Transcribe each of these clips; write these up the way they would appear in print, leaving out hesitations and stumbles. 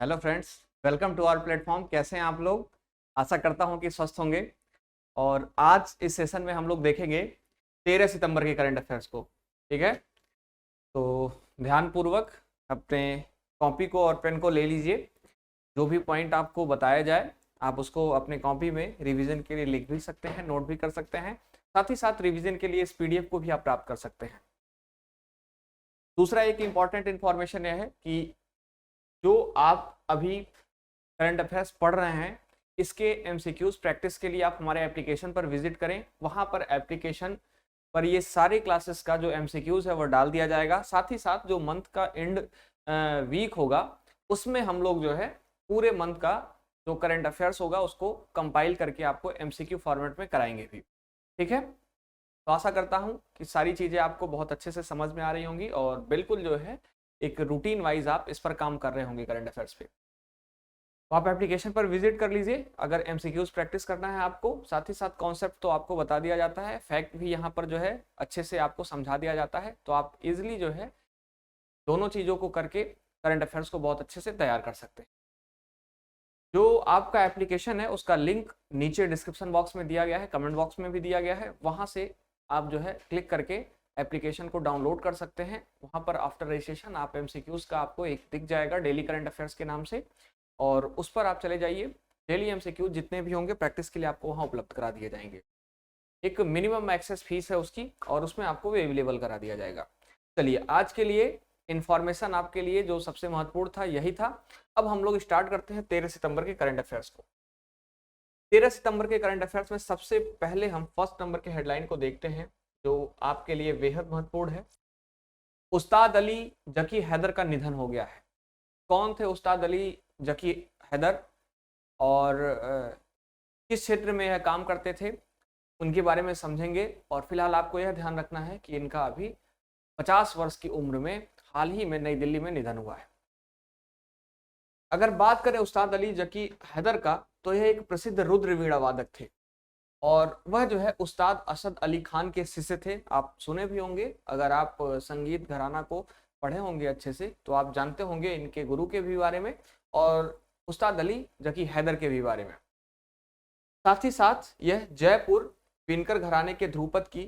Hello friends, welcome to our platform. कैसे हैं आप लोग? आशा करता हूं कि स्वस्थ होंगे। और आज इस सेशन में हम लोग देखेंगे 13 सितंबर के करंट अफेयर्स को। ठीक है, तो ध्यानपूर्वक अपने कॉपी को और पेन को ले लीजिए। जो भी पॉइंट आपको बताया जाए आप उसको अपने कॉपी में रिवीजन के लिए लिख भी सकते हैं, नोट भी कर सकते हैं। साथ ही साथ रिवीजन के लिए इस पीडीएफ को भी आप प्राप्त कर सकते हैं। दूसरा एक इम्पॉर्टेंट इन्फॉर्मेशन यह है कि जो आप अभी करंट अफेयर्स पढ़ रहे हैं इसके एमसीक्यूज प्रैक्टिस के लिए आप हमारे एप्लीकेशन पर विजिट करें। वहां पर एप्लीकेशन पर ये सारे क्लासेस का जो एमसीक्यूज है वो डाल दिया जाएगा। साथ ही साथ जो मंथ का एंड वीक होगा उसमें हम लोग जो है पूरे मंथ का जो करंट अफेयर्स होगा उसको कंपाइल करके आपको एमसीक्यू फॉर्मेट में कराएंगे भी। ठीक है, तो आशा करता हूं कि सारी चीजें आपको बहुत अच्छे से समझ में आ रही होंगी और बिल्कुल जो है एक रूटीन वाइज आप इस पर काम कर रहे होंगे करंट अफेयर्स पे। तो आप एप्लीकेशन पर विजिट कर लीजिए अगर एमसीक्यूज प्रैक्टिस करना है आपको। साथ ही साथ कॉन्सेप्ट तो आपको बता दिया जाता है, फैक्ट भी यहाँ पर जो है अच्छे से आपको समझा दिया जाता है। तो आप इजिली जो है दोनों चीज़ों को करके करंट अफेयर्स को बहुत अच्छे से तैयार कर सकते हैं। जो आपका एप्लीकेशन है उसका लिंक नीचे डिस्क्रिप्शन बॉक्स में दिया गया है, कमेंट बॉक्स में भी दिया गया है। वहाँ से आप जो है क्लिक करके एप्लीकेशन को डाउनलोड कर सकते हैं। वहाँ पर आफ्टर रजिस्ट्रेशन आप एमसीक्यूज का आपको एक दिख जाएगा डेली करंट अफेयर्स के नाम से, और उस पर आप चले जाइए। डेली एमसीक्यू जितने भी होंगे प्रैक्टिस के लिए आपको वहाँ उपलब्ध करा दिए जाएंगे। एक मिनिमम एक्सेस फीस है उसकी और उसमें आपको अवेलेबल करा दिया जाएगा। चलिए, आज के लिए इंफॉर्मेशन आपके लिए जो सबसे महत्वपूर्ण था यही था। अब हम लोग स्टार्ट करते हैं 13 सितंबर के करंट अफेयर्स को। 13 सितंबर के करंट अफेयर्स में सबसे पहले हम फर्स्ट नंबर के हेडलाइन को देखते हैं जो आपके लिए बेहद महत्वपूर्ण है। उस्ताद अली जकी हैदर का निधन हो गया है। कौन थे उस्ताद अली जकी हैदर और किस क्षेत्र में यह काम करते थे, उनके बारे में समझेंगे। और फिलहाल आपको यह ध्यान रखना है कि इनका अभी 50 वर्ष की उम्र में हाल ही में नई दिल्ली में निधन हुआ है। अगर बात करें उस्ताद अली जकी हैदर का तो यह एक प्रसिद्ध रुद्र वीणा वादक थे और वह जो है उस्ताद असद अली खान के शिष्य थे। आप सुने भी होंगे, अगर आप संगीत घराना को पढ़े होंगे अच्छे से तो आप जानते होंगे इनके गुरु के भी बारे में और उस्ताद अली जकी हैदर के भी बारे में। साथ ही साथ यह जयपुर बिनकर घराने के ध्रुपद की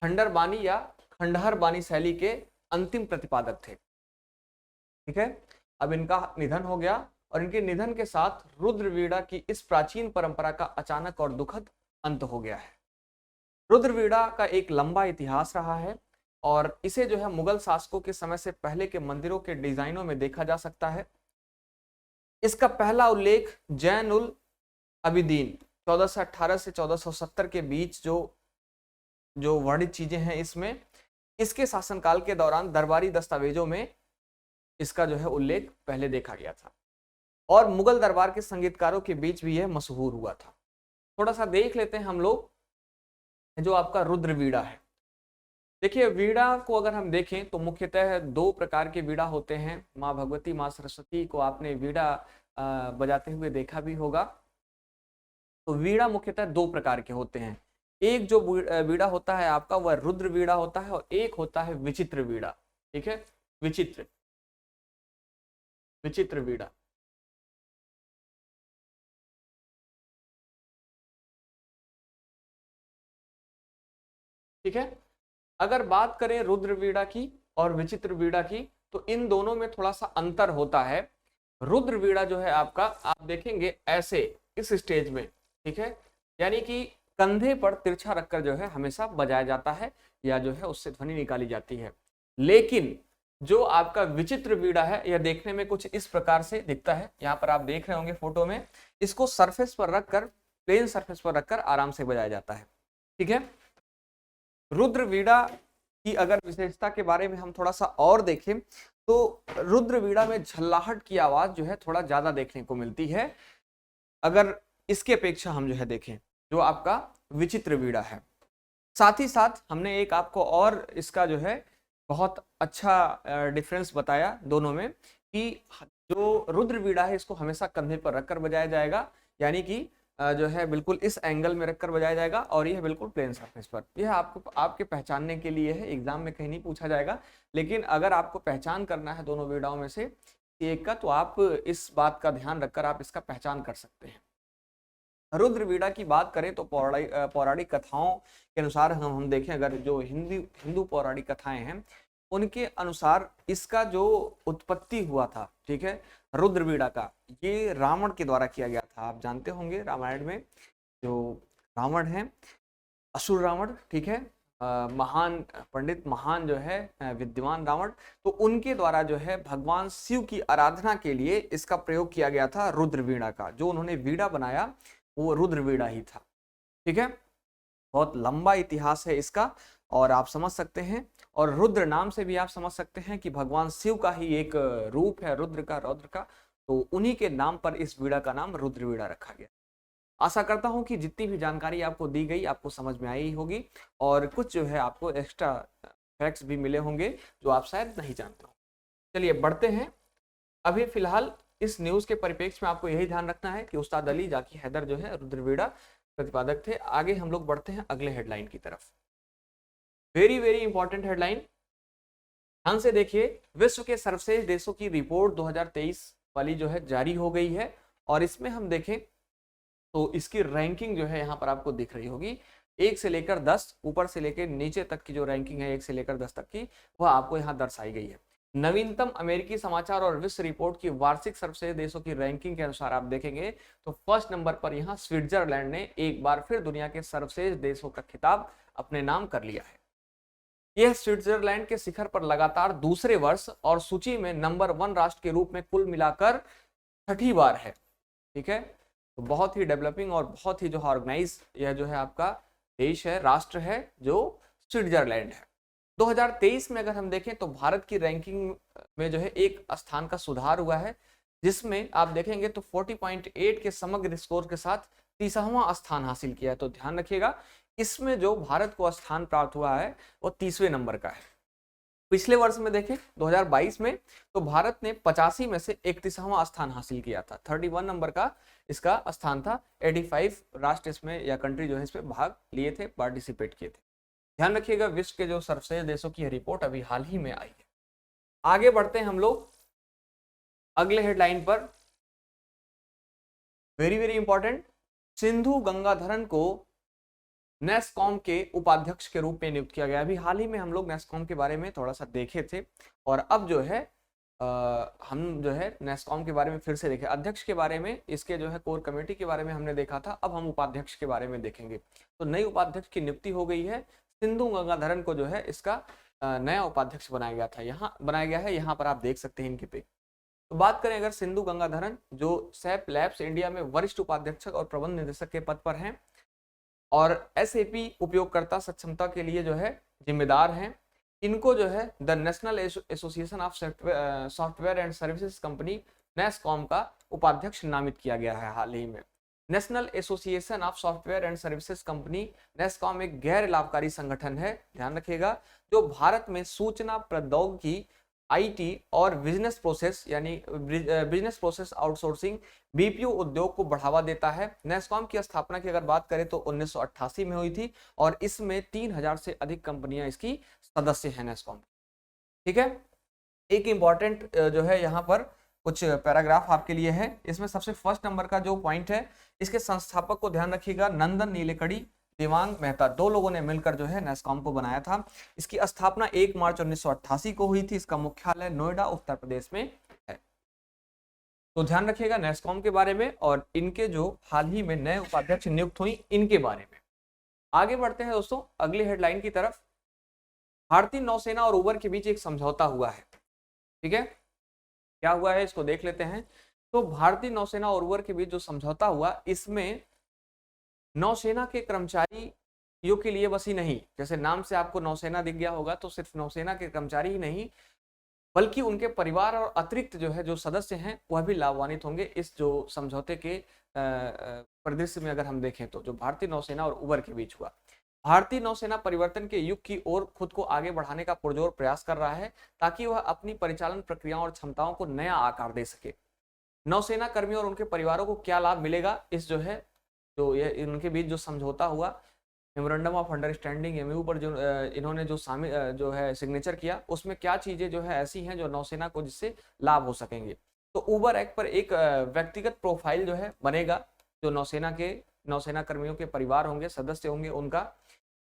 खंडर बानी या खंडहर बानी शैली के अंतिम प्रतिपादक थे। ठीक है, अब इनका निधन हो गया और इनके निधन के साथ रुद्र वीणा की इस प्राचीन परंपरा का अचानक और दुखद अंत हो गया है। रुद्र वीणा का एक लंबा इतिहास रहा है और इसे जो है मुगल शासकों के समय से पहले के मंदिरों के डिजाइनों में देखा जा सकता है। इसका पहला उल्लेख जैन उल अबिदीन 1418 से 1470 के बीच जो जो वर्णित चीजें हैं इसमें इसके शासनकाल के दौरान दरबारी दस्तावेजों में इसका जो है उल्लेख पहले देखा गया था और मुगल दरबार के संगीतकारों के बीच भी यह मशहूर हुआ था। थोड़ा सा देख लेते हैं हम लोग जो आपका रुद्र वीणा है। देखिए, वीणा को अगर हम देखें तो मुख्यतः दो प्रकार के वीणा होते हैं। माँ भगवती, माँ सरस्वती को आपने वीणा बजाते हुए देखा भी होगा। तो वीणा मुख्यतः दो प्रकार के होते हैं। एक जो वीणा होता है आपका वह रुद्र वीणा होता है और एक होता है विचित्र वीणा। ठीक है, विचित्र विचित्र वीणा। ठीक है, अगर बात करें रुद्र वीणा की और विचित्र वीणा की तो इन दोनों में थोड़ा सा अंतर होता है। रुद्र वीणा जो है आपका आप देखेंगे ऐसे इस स्टेज में, ठीक है, यानी कि कंधे पर तिरछा रखकर जो है हमेशा बजाया जाता है या जो है उससे ध्वनि निकाली जाती है। लेकिन जो आपका विचित्र वीणा है यह देखने में कुछ इस प्रकार से दिखता है। यहाँ पर आप देख रहे होंगे फोटो में, इसको सरफेस पर रखकर, प्लेन सरफेस पर रखकर आराम से बजाया जाता है। ठीक है, रुद्र वीणा की अगर विशेषता के बारे में हम थोड़ा सा और देखें तो रुद्र वीणा में झल्लाहट की आवाज जो है थोड़ा ज्यादा देखने को मिलती है अगर इसके अपेक्षा हम जो है देखें जो आपका विचित्र वीणा है। साथ ही साथ हमने एक आपको और इसका जो है बहुत अच्छा डिफरेंस बताया दोनों में कि जो रुद्र वीणा है इसको हमेशा कंधे पर रखकर बजाया जाएगा, यानी कि जो है बिल्कुल इस एंगल में रखकर बजाया जाएगा और यह बिल्कुल प्लेन सरफेस पर। यह आपको आपके पहचानने के लिए है, एग्जाम में कहीं नहीं पूछा जाएगा। लेकिन अगर आपको पहचान करना है दोनों वीणाओं में से एक का, तो आप इस बात का ध्यान रखकर आप इसका पहचान कर सकते हैं। रुद्रवीणा की बात करें तो पौराणिक कथाओं के अनुसार हम देखें, अगर जो हिंदू पौराणिक कथाएं हैं उनके अनुसार इसका जो उत्पत्ति हुआ था, ठीक है, रुद्रवीणा का, ये रावण के द्वारा किया गया था। आप जानते होंगे रामायण में जो रावण है, असुर रावण, ठीक है, महान पंडित, महान जो है विद्वान रावण, तो उनके द्वारा जो है भगवान शिव की आराधना के लिए इसका प्रयोग किया गया था रुद्रवीणा का। जो उन्होंने वीणा बनाया वो रुद्रवीणा ही था, ठीक है। बहुत लंबा इतिहास है इसका और आप समझ सकते हैं, और रुद्र नाम से भी आप समझ सकते हैं कि भगवान शिव का ही एक रूप है रुद्र का, रौद्र का, तो उन्हीं के नाम पर इस वीणा का नाम रुद्रवीणा रखा गया। आशा करता हूं कि जितनी भी जानकारी आपको दी गई आपको समझ में आई होगी, और कुछ जो है आपको एक्स्ट्रा फैक्ट्स भी मिले होंगे जो आप शायद नहीं जानते हो। चलिए बढ़ते हैं। अभी फिलहाल इस न्यूज के परिप्रेक्ष्य में आपको यही ध्यान रखना है कि उस्ताद अली जाकी हैदर जो है रुद्रवीणा प्रतिपादक थे। आगे हम लोग बढ़ते हैं अगले हेडलाइन की तरफ। वेरी वेरी इंपॉर्टेंट हेडलाइन, ध्यान से देखिए। विश्व के सर्वश्रेष्ठ देशों की रिपोर्ट 2023 वाली जो है जारी हो गई है, और इसमें हम देखें तो इसकी रैंकिंग जो है यहाँ पर आपको दिख रही होगी, 1 से लेकर 10, ऊपर से लेकर नीचे तक की जो रैंकिंग है 1 से लेकर 10 तक की, वह आपको यहाँ दर्शाई गई है। नवीनतम अमेरिकी समाचार और विश्व रिपोर्ट की वार्षिक सर्वश्रेष्ठ देशों की रैंकिंग के अनुसार आप देखेंगे तो फर्स्ट नंबर पर यहाँ स्विट्जरलैंड ने एक बार फिर दुनिया के सर्वश्रेष्ठ देशों का खिताब अपने नाम कर लिया है। यह स्विट्जरलैंड के शिखर पर लगातार दूसरे वर्ष और सूची में नंबर 1 राष्ट्र के रूप में कुल मिलाकर 6ठी बार है, ठीक है। तो बहुत ही डेवलपिंग और बहुत ही जो ऑर्गेनाइज यह जो है आपका देश है, राष्ट्र है, जो स्विट्जरलैंड है। 2023 में अगर हम देखें तो भारत की रैंकिंग में जो है एक स्थान का सुधार हुआ है, जिसमें आप देखेंगे तो 40.8 के समग्र स्कोर के साथ 30वां स्थान हासिल किया है। तो ध्यान रखिएगा, इसमें जो भारत को स्थान प्राप्त हुआ है वो 30वें नंबर का है। पिछले वर्ष में देखें 2022 में तो भारत ने 85 में से 31वां स्थान हासिल किया था, 31 नंबर का इसका स्थान था। 85 राष्ट्र इसमें या कंट्री जो है इसमें भाग लिए थे, पार्टिसिपेट किए थे। ध्यान रखिएगा, विश्व के जो सर्वश्रेष्ठ देशों की रिपोर्ट अभी हाल ही में आई है। आगे बढ़ते हैं हम लोग अगले हेडलाइन पर। Very very important, Sindhu Gangadharan को नेस्कॉम के उपाध्यक्ष के रूप में नियुक्त किया गया। अभी हाल ही में हम लोग नेस्कॉम के बारे में थोड़ा सा देखे थे, और अब जो है हम जो है नेस्कॉम के बारे में फिर से देखें। अध्यक्ष के बारे में, इसके जो है कोर कमेटी के बारे में हमने देखा था, अब हम उपाध्यक्ष के बारे में देखेंगे। तो नई उपाध्यक्ष की नियुक्ति हो गई है, सिंधु गंगाधरन को जो है इसका नया उपाध्यक्ष बनाया गया था, यहाँ बनाया गया है, यहाँ पर आप देख सकते हैं इनके पे। तो बात करें अगर सिंधु गंगाधरन जो सैप लैब्स इंडिया में वरिष्ठ उपाध्यक्ष और प्रबंध निदेशक के पद पर हैं, और SAP उपयोगकर्ता सक्षमता के लिए जो है जिम्मेदार हैं। इनको जो है the national association of software and services company NASSCOM का उपाध्यक्ष नामित किया गया है हाल ही में। National association of software and services company NASSCOM एक गैर लाभकारी संगठन है, ध्यान रखिएगा, जो भारत में सूचना प्रौद्योगिकी, IT और बिजनेस प्रोसेस यानी बिजनेस प्रोसेस आउटसोर्सिंग BPO उद्योग को बढ़ावा देता है। नेस्कॉम की स्थापना की अगर बात करें तो 1988 में हुई थी, और इसमें 3000 से अधिक कंपनियां इसकी सदस्य हैं नेस्कॉम, ठीक है। एक इंपॉर्टेंट जो है यहाँ पर कुछ पैराग्राफ आपके लिए है। इसमें सबसे फर्स्ट नंबर का जो पॉइंट है, इसके संस्थापक को ध्यान रखिएगा, नंदन नीलेकणी, देवांग मेहता, 2 लोगों ने मिलकर जो है नेस्कॉम को बनाया था। इसकी स्थापना 1 मार्च 1988 को हुई थी। इसका मुख्यालय नोएडा उत्तर प्रदेश में है। तो ध्यान रखिएगा नेस्कॉम के बारे में, और इनके जो हाल ही में नए उपाध्यक्ष नियुक्त हुई इनके बारे में। आगे बढ़ते हैं दोस्तों अगली हेडलाइन की तरफ। भारतीय नौसेना और उबर के बीच एक समझौता हुआ है, ठीक है। क्या हुआ है इसको देख लेते हैं। तो भारतीय नौसेना और उबर के बीच जो समझौता हुआ, इसमें नौसेना के कर्मचारियों के लिए बस ही नहीं, जैसे नाम से आपको नौसेना दिख गया होगा, तो सिर्फ नौसेना के कर्मचारी ही नहीं बल्कि उनके परिवार और अतिरिक्त जो है जो सदस्य हैं वह भी लाभान्वित होंगे इस जो समझौते के परिदृश्य में। अगर हम देखें तो जो भारतीय नौसेना और उबर के बीच हुआ, भारतीय नौसेना परिवर्तन के युग की ओर खुद को आगे बढ़ाने का पुरजोर प्रयास कर रहा है, ताकि वह अपनी परिचालन प्रक्रियाओं और क्षमताओं को नया आकार दे सके। नौसेना कर्मियों और उनके परिवारों को क्या लाभ मिलेगा, इस जो है जो ये इनके बीच जो समझौता हुआ मेमोरेंडम ऑफ अंडरस्टैंडिंग एमयू पर जो इन्होंने जो शामिल जो है सिग्नेचर किया, उसमें क्या चीजें जो है ऐसी हैं जो नौसेना को जिससे लाभ हो सकेंगे। तो उबर एक्ट पर एक व्यक्तिगत प्रोफाइल जो है बनेगा, जो नौसेना कर्मियों के परिवार होंगे, सदस्य होंगे, उनका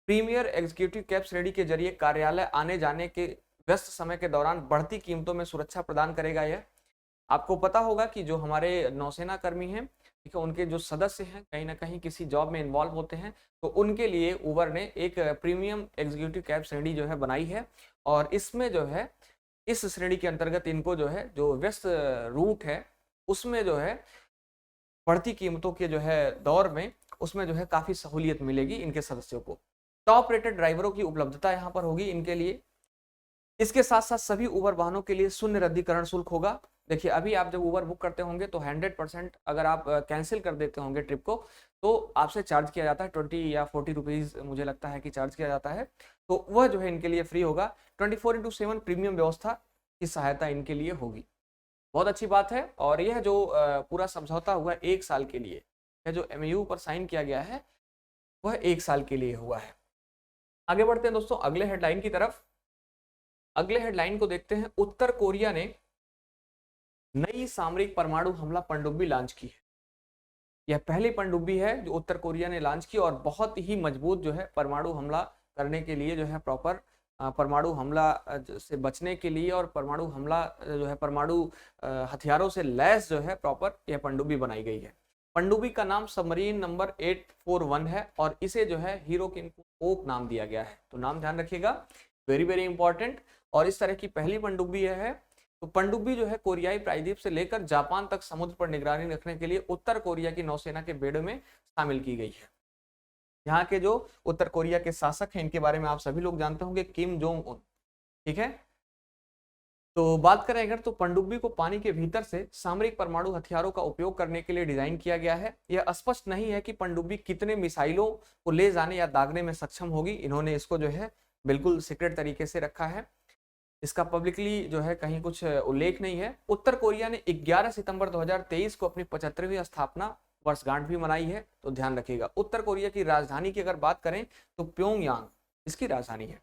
प्रीमियर एग्जीक्यूटिव कैप्स रेडी के जरिए कार्यालय आने जाने के व्यस्त समय के दौरान बढ़ती कीमतों में सुरक्षा प्रदान करेगा। यह आपको पता होगा कि जो हमारे नौसेना कर्मी हैं, ठीक है, उनके जो सदस्य हैं कहीं ना कहीं किसी जॉब में इन्वॉल्व होते हैं, तो उनके लिए उबर ने एक प्रीमियम एग्जीक्यूटिव कैब श्रेणी जो है बनाई है। और इसमें जो है इस श्रेणी के अंतर्गत इनको जो है जो व्यस्त रूट है उसमें जो है बढ़ती कीमतों के जो है दौर में उसमें जो है काफी सहूलियत मिलेगी इनके सदस्यों को। टॉप रेटेड ड्राइवरों की उपलब्धता यहाँ पर होगी इनके लिए। इसके साथ साथ सभी उबर वाहनों के लिए शून्य रद्दीकरण शुल्क होगा। देखिए अभी आप जब उबर बुक करते होंगे तो 100% अगर आप कैंसिल कर देते होंगे ट्रिप को तो आपसे चार्ज किया जाता है 20 या 40 रुपीज, मुझे लगता है कि चार्ज किया जाता है, तो वह जो है इनके लिए फ्री होगा। 24/7 प्रीमियम व्यवस्था की सहायता इनके लिए होगी। बहुत अच्छी बात है। और यह जो पूरा समझौता हुआ 1 साल के लिए, यह जो एमयू पर साइन किया गया है वह 1 साल के लिए हुआ है। आगे बढ़ते हैं दोस्तों अगले हेडलाइन की तरफ। अगले हेडलाइन को देखते हैं। उत्तर कोरिया ने नई सामरिक परमाणु हमला पनडुब्बी लॉन्च की है। यह पहली पनडुब्बी है जो उत्तर कोरिया ने लॉन्च की और बहुत ही मजबूत जो है परमाणु हमला करने के लिए जो है प्रॉपर परमाणु हमला से बचने के लिए और परमाणु हमला जो है परमाणु हथियारों से लैस जो है प्रॉपर यह पनडुब्बी बनाई गई है। पनडुब्बी का नाम सबमरीन नंबर 841 है और इसे जो है हीरोकिन ओक नाम दिया गया है। तो नाम ध्यान रखिएगा, वेरी वेरी इंपॉर्टेंट। और इस तरह की पहली पनडुब्बी यह है। तो पनडुब्बी जो है कोरियाई प्रायद्वीप से लेकर जापान तक समुद्र पर निगरानी रखने के लिए उत्तर कोरिया की नौसेना के बेड़े में शामिल की गई है। यहाँ के जो उत्तर कोरिया के शासक हैं इनके बारे में आप सभी लोग जानते होंगे, किम जोंग उन, ठीक है। तो बात करें अगर तो पनडुब्बी को पानी के भीतर से सामरिक परमाणु हथियारों का उपयोग करने के लिए डिजाइन किया गया है। यह स्पष्ट नहीं है कि पनडुब्बी कितने मिसाइलों को ले जाने या दागने में सक्षम होगी। इन्होंने इसको जो है बिल्कुल सीक्रेट तरीके से रखा है, इसका पब्लिकली जो है कहीं कुछ उल्लेख नहीं है। उत्तर कोरिया ने 11 सितंबर 2023 को अपनी 75वीं स्थापना वर्षगांठ भी मनाई है, तो ध्यान रखिएगा। उत्तर कोरिया की राजधानी की अगर बात करें तो प्योंगयांग इसकी राजधानी है।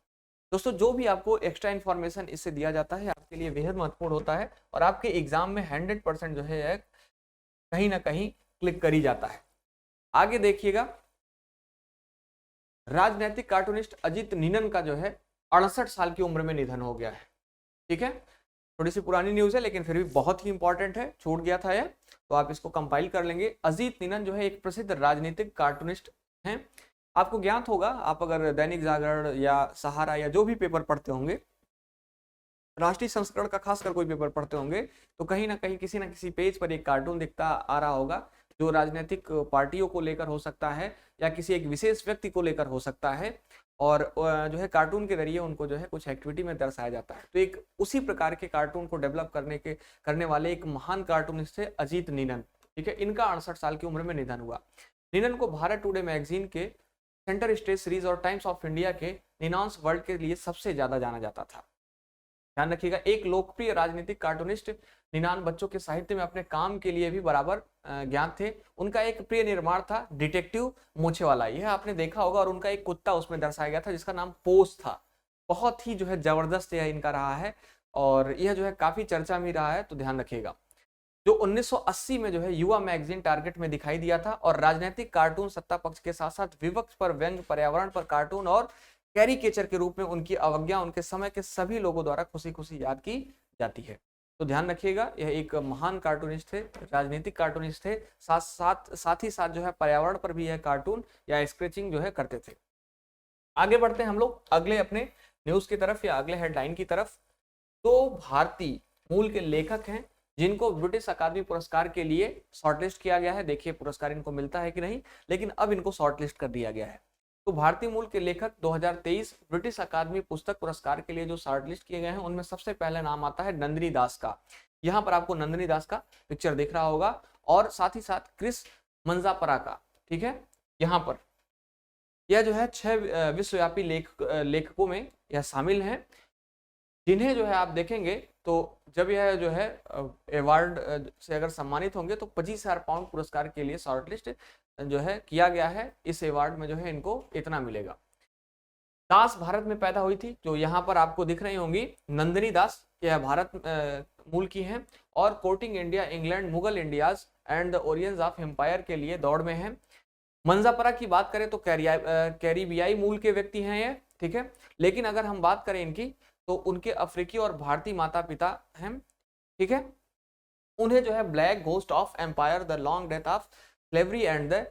दोस्तों जो भी आपको एक्स्ट्रा इन्फॉर्मेशन इससे दिया जाता है आपके लिए बेहद महत्वपूर्ण होता है और आपके एग्जाम में 100% जो है कहीं ना कहीं क्लिक कर ही जाता है। आगे देखिएगा, राजनीतिक कार्टूनिस्ट अजीत नीनन का जो है 68 साल की उम्र में निधन हो गया है। ठीक है, थोड़ी सी पुरानी न्यूज है लेकिन फिर भी बहुत ही इंपॉर्टेंट है, छूट गया था यह, तो आप इसको कंपाइल कर लेंगे। अजीत नीनन जो है एक प्रसिद्ध राजनीतिक कार्टूनिस्ट हैं। आपको ज्ञात होगा, आप अगर दैनिक जागरण या सहारा या जो भी पेपर पढ़ते होंगे, राष्ट्रीय संस्करण का खासकर कोई पेपर पढ़ते होंगे, तो कहीं ना कहीं किसी ना किसी पेज पर एक कार्टून दिखता आ रहा होगा जो राजनीतिक पार्टियों को लेकर हो सकता है या किसी एक विशेष व्यक्ति को लेकर हो सकता है, और जो है कार्टून के जरिए उनको जो है कुछ एक्टिविटी में दर्शाया जाता है। तो एक उसी प्रकार के कार्टून को डेवलप करने वाले एक महान कार्टूनिस्ट थे अजीत नीनन। ठीक है, इनका 68 साल की उम्र में निधन हुआ। नीनन को भारत टुडे मैगजीन के सेंटर स्टेज सीरीज और टाइम्स ऑफ इंडिया के निनांस वर्ल्ड के लिए सबसे ज्यादा जाना जाता था। ध्यान रखिएगा, एक लोकप्रिय राजनीतिक कार्टूनिस्ट निनान बच्चों के साहित्य में अपने काम के लिए भी बराबर ज्ञात थे। उनका एक प्रिय निर्माण था डिटेक्टिव मूछेवाला, यह आपने देखा होगा, और उनका एक कुत्ता उसमें दर्शाया गया था जिसका नाम पोस था। बहुत ही जो है जबरदस्त यह इनका रहा है और यह जो है काफी चर्चा में रहा है, तो ध्यान रखिएगा। जो 1980 में जो है युवा मैगजीन टारगेट में दिखाई दिया था और राजनीतिक कार्टून सत्ता पक्ष के साथ साथ विपक्ष पर व्यंग, पर्यावरण पर कार्टून और कैरिकेचर के रूप में उनकी अवज्ञा उनके समय के सभी लोगों द्वारा खुशी खुशी याद की जाती है। तो ध्यान रखिएगा, यह एक महान कार्टूनिस्ट थे, राजनीतिक कार्टूनिस्ट थे, साथ ही साथ जो है पर्यावरण पर भी यह कार्टून या स्केचिंग जो है करते थे। आगे बढ़ते हैं हम लोग अगले अपने न्यूज की तरफ या अगले हेडलाइन की तरफ। तो भारतीय मूल के लेखक हैं जिनको ब्रिटिश अकादमी पुरस्कार के लिए शॉर्टलिस्ट किया गया है। देखिए पुरस्कार इनको मिलता है कि नहीं, लेकिन अब इनको शॉर्टलिस्ट कर दिया गया है। तो भारतीय मूल के लेखक 2023 ब्रिटिश अकादमी पुस्तक पुरस्कार के लिए जो शॉर्टलिस्ट किए गए हैं उनमें सबसे पहले नाम आता है नंदिनी दास का। यहाँ पर आपको नंदिनी दास का पिक्चर दिख रहा होगा और साथ ही साथ क्रिस मंजापरा का। ठीक है, यहाँ पर यह जो है 6 विश्वव्यापी लेखकों में यह शामिल हैं जिन्हें जो है आप देखेंगे तो जब यह जो है अवार्ड से अगर सम्मानित होंगे तो 25,000 पाउंड पुरस्कार के लिए शॉर्टलिस्ट जो है किया गया है। इस अवार्ड में जो है इनको इतना मिलेगा। दास भारत में पैदा हुई थी, जो यहाँ पर आपको दिख रही होंगी नंदिनी दास, यह भारत मूल की हैं और courting India, England, Mughal India's and the Orions of empire के लिए दौड़ में है। मंजापरा की बात करें तो कैरिबियाई मूल के व्यक्ति हैं ये, ठीक है। लेकिन अगर हम बात करें इनकी तो उनके अफ्रीकी और भारतीय माता पिता हैं, ठीक है। उन्हें जो है black ghost of empire, the long death of slavery and the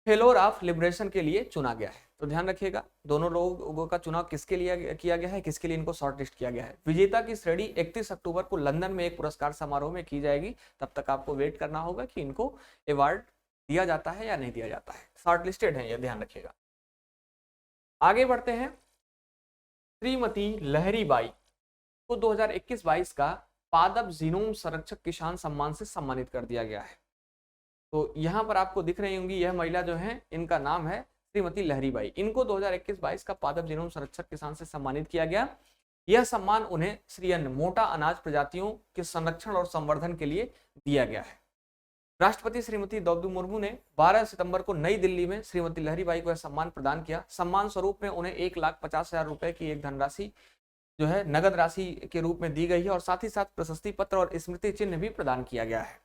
failure of liberation के लिए चुना गया है। तो ध्यान रखिएगा दोनों लोगों का चुनाव किसके लिए किया गया है, किसके लिए इनको शॉर्टलिस्ट किया गया है। विजेता की श्रेणी 31 अक्टूबर को लंदन में एक पुरस्कार समारोह में की जाएगी। तब तक आपको वेट करना होगा कि इनको अवार्ड दिया जाता है या नहीं दिया जाता है। शॉर्टलिस्टेड है, यह ध्यान रखिएगा। आगे बढ़ते हैं। श्रीमती लहरी बाई को 2021-22 का पादप जीनोम संरक्षक किसान सम्मान से सम्मानित कर दिया गया है। तो यहाँ पर आपको दिख रही होंगी यह महिला जो है, इनका नाम है श्रीमती लहरी बाई। इनको 2021-22 का पादप जीनोम संरक्षक किसान से सम्मानित किया गया। यह सम्मान उन्हें श्री अन्न मोटा अनाज प्रजातियों के संरक्षण और संवर्धन के लिए दिया गया है। राष्ट्रपति श्रीमती द्रौपदी मुर्मू ने 12 सितंबर को नई दिल्ली में श्रीमती लहरी बाई को यह सम्मान प्रदान किया। सम्मान स्वरूप में उन्हें 1,50,000 रुपए की एक धनराशि जो है नगद राशि के रूप में दी गई है और साथ ही साथ प्रशस्ति पत्र और स्मृति चिन्ह भी प्रदान किया गया है।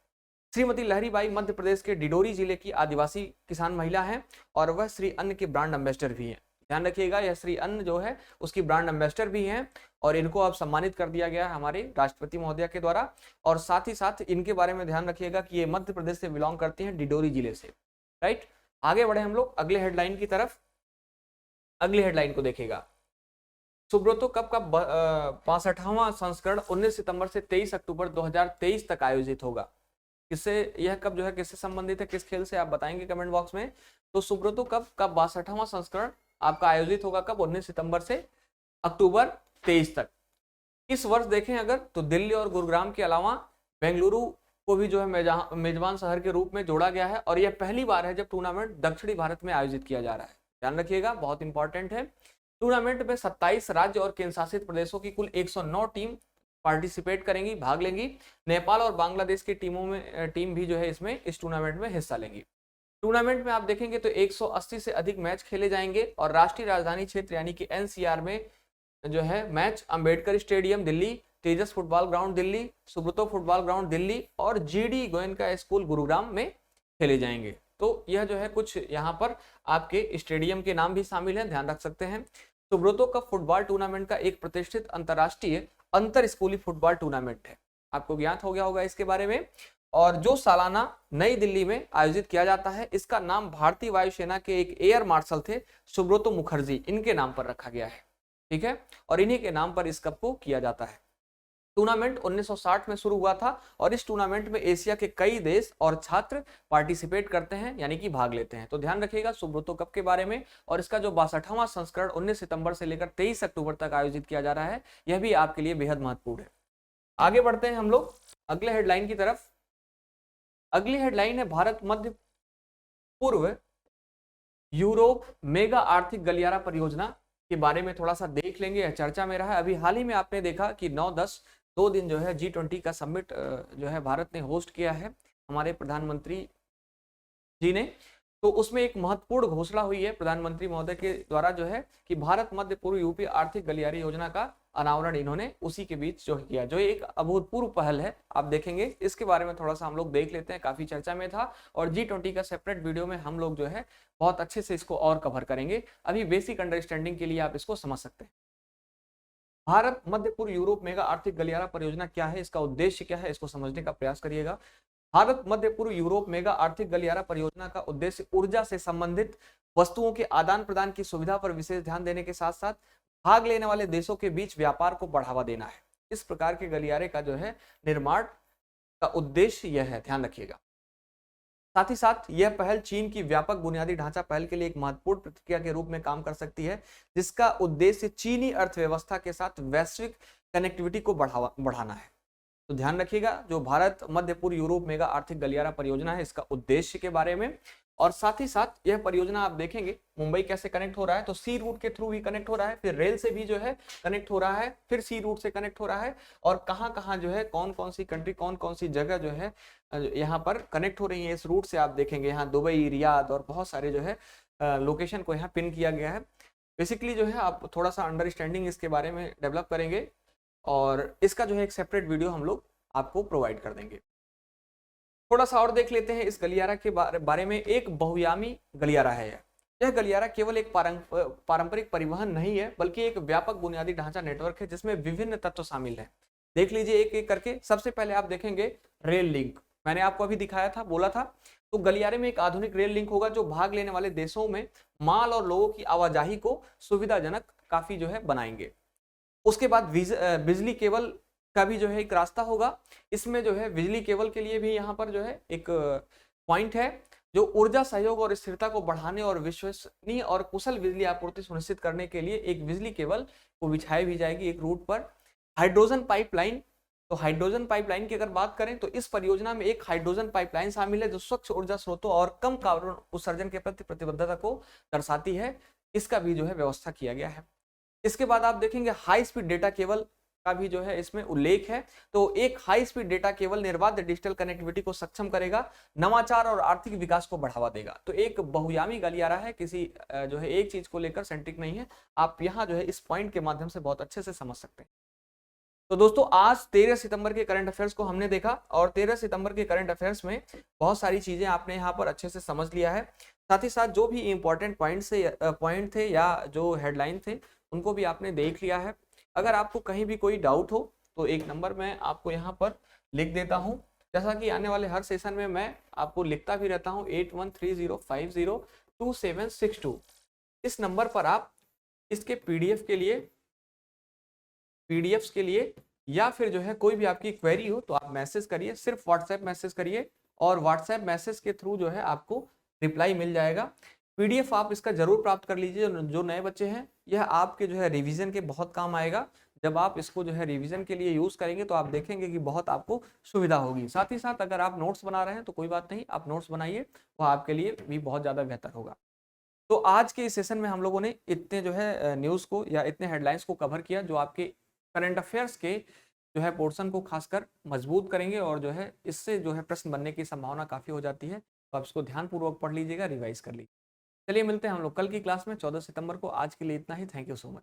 श्रीमती लहरी बाई मध्य प्रदेश के डिडोरी जिले की आदिवासी किसान महिला हैं और वह श्री अन्न के ब्रांड एम्बेसडर भी हैं। ध्यान रखिएगा, यह श्री अन्न जो है उसकी ब्रांड एम्बेसडर भी हैं और इनको अब सम्मानित कर दिया गया है हमारे राष्ट्रपति महोदय के द्वारा। और साथ ही साथ इनके बारे में ध्यान रखिएगा कि ये मध्य प्रदेश से बिलोंग करती हैं, डिडोरी जिले से, राइट। आगे बढ़े हम लोग अगले हेडलाइन की तरफ। अगली हेडलाइन को देखिएगा। सुब्रतो कप का 65वां संस्करण 19 सितंबर से 23 अक्टूबर 2023 तक आयोजित होगा। किससे यह कप जो है किससे संबंधित है, किस खेल से, आप बताएंगे कमेंट बॉक्स में। तो सुब्रतो कप का 62वां संस्करण आपका आयोजित होगा कब, 19 सितंबर से अक्टूबर 23 तक। इस वर्ष देखें अगर तो दिल्ली और गुरुग्राम के अलावा बेंगलुरु को भी जो है मेजबान शहर के रूप में जोड़ा गया है और यह पहली बार है जब टूर्नामेंट दक्षिणी भारत में आयोजित किया जा रहा है। ध्यान रखिएगा, बहुत इंपॉर्टेंट है। टूर्नामेंट में 27 राज्य और केंद्र शासित प्रदेशों की कुल 109 टीम पार्टिसिपेट करेंगी, भाग लेंगी। नेपाल और बांग्लादेश की टीम भी जो है इसमें इस टूर्नामेंट में हिस्सा लेंगी। टूर्नामेंट में आप देखेंगे तो 180 से अधिक मैच खेले जाएंगे और राष्ट्रीय राजधानी क्षेत्र यानी कि एनसीआर में जो है match Ambedkar stadium Delhi, Tejas football ground Delhi, Subroto football ground Delhi और जीडी गोयनका स्कूल गुरुग्राम में खेले जाएंगे। तो यह जो है कुछ यहाँ पर आपके स्टेडियम के नाम भी शामिल हैं, ध्यान रख सकते हैं। सुब्रतो कप फुटबॉल टूर्नामेंट का एक प्रतिष्ठित अंतर्राष्ट्रीय अंतर स्कूली फुटबॉल टूर्नामेंट है, आपको ज्ञात हो गया होगा इसके बारे में, और जो सालाना नई दिल्ली में आयोजित किया जाता है। इसका नाम भारतीय वायुसेना के एक एयर मार्शल थे सुब्रतो मुखर्जी, इनके नाम पर रखा गया है, ठीक है। और इन्हीं के नाम पर इस कप को किया जाता है। टूर्नामेंट 1960 में शुरू हुआ था और इस टूर्नामेंट में एशिया के कई देश और छात्र पार्टिसिपेट करते हैं यानी कि भाग लेते हैं। तो ध्यान रखिएगा सुब्रतो कप के बारे में। और इसका जो 62वां संस्करण 19 सितंबर से लेकर 23 अक्टूबर तक आयोजित किया जा रहा है, यह भी आपके लिए बेहद महत्वपूर्ण है। आगे बढ़ते हैं हम लोग अगले हेडलाइन की तरफ। अगली हेडलाइन है भारत मध्य पूर्व यूरोप मेगा आर्थिक गलियारा परियोजना के बारे में थोड़ा सा देख लेंगे, यह चर्चा में रहा है। अभी हाल ही में आपने देखा कि 9-10 2 दिन जो है G20 का समिट जो है भारत ने होस्ट किया है हमारे प्रधानमंत्री जी ने। तो उसमें एक महत्वपूर्ण घोषणा हुई है प्रधानमंत्री महोदय के द्वारा जो है कि भारत मध्य पूर्व यूपी आर्थिक गलियारा योजना का अनावरण इन्होंने उसी के बीच जो किया, जो एक अभूतपूर्व पहल है। आप देखेंगे इसके बारे में थोड़ा सा हम लोग देख लेते हैं, काफी चर्चा में था और G20 का सेपरेट वीडियो में हम लोग जो है बहुत अच्छे से इसको और कवर करेंगे। अभी बेसिक अंडरस्टैंडिंग के लिए आप इसको समझ सकते हैं। भारत मध्य पूर्व यूरोप मेगा आर्थिक गलियारा परियोजना क्या है, इसका उद्देश्य क्या है, इसको समझने का प्रयास करिएगा। भारत मध्य पूर्व यूरोप मेगा आर्थिक गलियारा परियोजना का उद्देश्य ऊर्जा से संबंधित वस्तुओं के आदान प्रदान की सुविधा पर विशेष ध्यान देने के साथ साथ भाग लेने वाले देशों के बीच व्यापार को बढ़ावा देना है। इस प्रकार के गलियारे का जो है निर्माण का उद्देश्य यह है, ध्यान रखिएगा। साथ ही साथ यह पहल चीन की व्यापक बुनियादी ढांचा पहल के लिए एक महत्वपूर्ण प्रतिक्रिया के रूप में काम कर सकती है, जिसका उद्देश्य चीनी अर्थव्यवस्था के साथ वैश्विक कनेक्टिविटी को बढ़ाना है। तो ध्यान रखिएगा जो भारत मध्य पूर्व यूरोप मेगा आर्थिक गलियारा परियोजना है, इसका उद्देश्य के बारे में और साथ ही साथ यह परियोजना आप देखेंगे मुंबई कैसे कनेक्ट हो रहा है, तो सी रूट के थ्रू भी कनेक्ट हो रहा है, फिर रेल से भी जो है कनेक्ट हो रहा है, फिर सी रूट से कनेक्ट हो रहा है, और कहाँ कहाँ जो है कौन कौन सी कंट्री, कौन कौन सी जगह जो है यहाँ पर कनेक्ट हो रही है इस रूट से। आप देखेंगे यहाँ दुबई, रियाद और बहुत सारे जो है लोकेशन को यहाँ पिन किया गया है। बेसिकली जो है आप थोड़ा सा अंडरस्टैंडिंग इसके बारे में डेवलप करेंगे और इसका जो है एक सेपरेट वीडियो हम लोग आपको प्रोवाइड कर देंगे। थोड़ा सा और देख लेते हैं इस गलियारा के बारे में। एक बहुयामी गलियारा है यह गलियारा केवल एक पारंपरिक परिवहन नहीं है, बल्कि एक व्यापक बुनियादी ढांचा नेटवर्क है जिसमें विभिन्न तत्व शामिल हैं। देख लीजिए एक एक करके। सबसे पहले आप देखेंगे रेल लिंक, मैंने आपको अभी दिखाया था, बोला था। तो गलियारे में एक आधुनिक रेल लिंक होगा जो भाग लेने वाले देशों में माल और लोगों की आवाजाही को सुविधाजनक काफी जो है बनाएंगे। उसके बाद बिजली केबल का भी जो है एक रास्ता होगा। इसमें जो है बिजली केबल के लिए भी यहाँ पर जो है एक पॉइंट है जो ऊर्जा सहयोग और स्थिरता को बढ़ाने और विश्वसनीय और कुशल बिजली आपूर्ति सुनिश्चित करने के लिए एक बिजली केबल को बिछाई भी जाएगी एक रूट पर। हाइड्रोजन पाइपलाइन, तो हाइड्रोजन पाइपलाइन की अगर बात करें तो इस परियोजना में एक हाइड्रोजन पाइपलाइन शामिल है जो स्वच्छ ऊर्जा स्रोतों और कम कार्बन उत्सर्जन के प्रति प्रतिबद्धता को दर्शाती है। इसका भी जो है व्यवस्था किया गया है। इसके बाद आप देखेंगे हाई स्पीड डेटा केबल का भी जो है इसमें उल्लेख है। तो एक हाई स्पीड डेटा केबल निर्बाध डिजिटल कनेक्टिविटी को सक्षम करेगा, नवाचार और आर्थिक विकास को बढ़ावा देगा। तो एक बहुयामी गलियारा है, किसी जो है एक चीज को लेकर सेंट्रिक नहीं है। आप यहाँ जो है इस पॉइंट के माध्यम से बहुत अच्छे से समझ सकते हैं। तो दोस्तों आज 13 सितंबर के करंट अफेयर्स को हमने देखा और 13 सितंबर के करंट अफेयर्स में बहुत सारी चीजें आपने यहाँ पर अच्छे से समझ लिया है। साथ ही साथ जो भी इंपॉर्टेंट पॉइंट थे या जो हेडलाइन थे उनको भी आपने देख लिया है। अगर आपको कहीं भी कोई डाउट हो तो एक नंबर मैं आपको यहाँ पर लिख देता हूँ, जैसा कि आने वाले हर सेशन में मैं आपको लिखता भी रहता हूँ 8130502762। इस नंबर पर आप इसके पीडीएफ्स के लिए या फिर जो है कोई भी आपकी क्वेरी हो तो आप मैसेज करिए, सिर्फ व्हाट्सएप मैसेज करिए और व्हाट्सएप मैसेज के थ्रू जो है आपको रिप्लाई मिल जाएगा। पीडीएफ आप इसका जरूर प्राप्त कर लीजिए। जो नए बच्चे हैं यह आपके जो है रिवीजन के बहुत काम आएगा। जब आप इसको जो है रिवीजन के लिए यूज करेंगे तो आप देखेंगे कि बहुत आपको सुविधा होगी। साथ ही साथ अगर आप नोट्स बना रहे हैं तो कोई बात नहीं, आप नोट्स बनाइए, वह आपके लिए भी बहुत ज़्यादा बेहतर होगा। तो आज के इस सेशन में हम लोगों ने इतने जो है न्यूज़ को या इतने हेडलाइंस को कवर किया जो आपके करंट अफेयर्स के जो है पोर्शन को खासकर मजबूत करेंगे और जो है इससे जो है प्रश्न बनने की संभावना काफ़ी हो जाती है। तो आप इसको ध्यानपूर्वक पढ़ लीजिएगा, रिवाइज कर लीजिए। चलिए मिलते हैं हम लोग कल की क्लास में 14 सितंबर को। आज के लिए इतना ही। Thank you so much.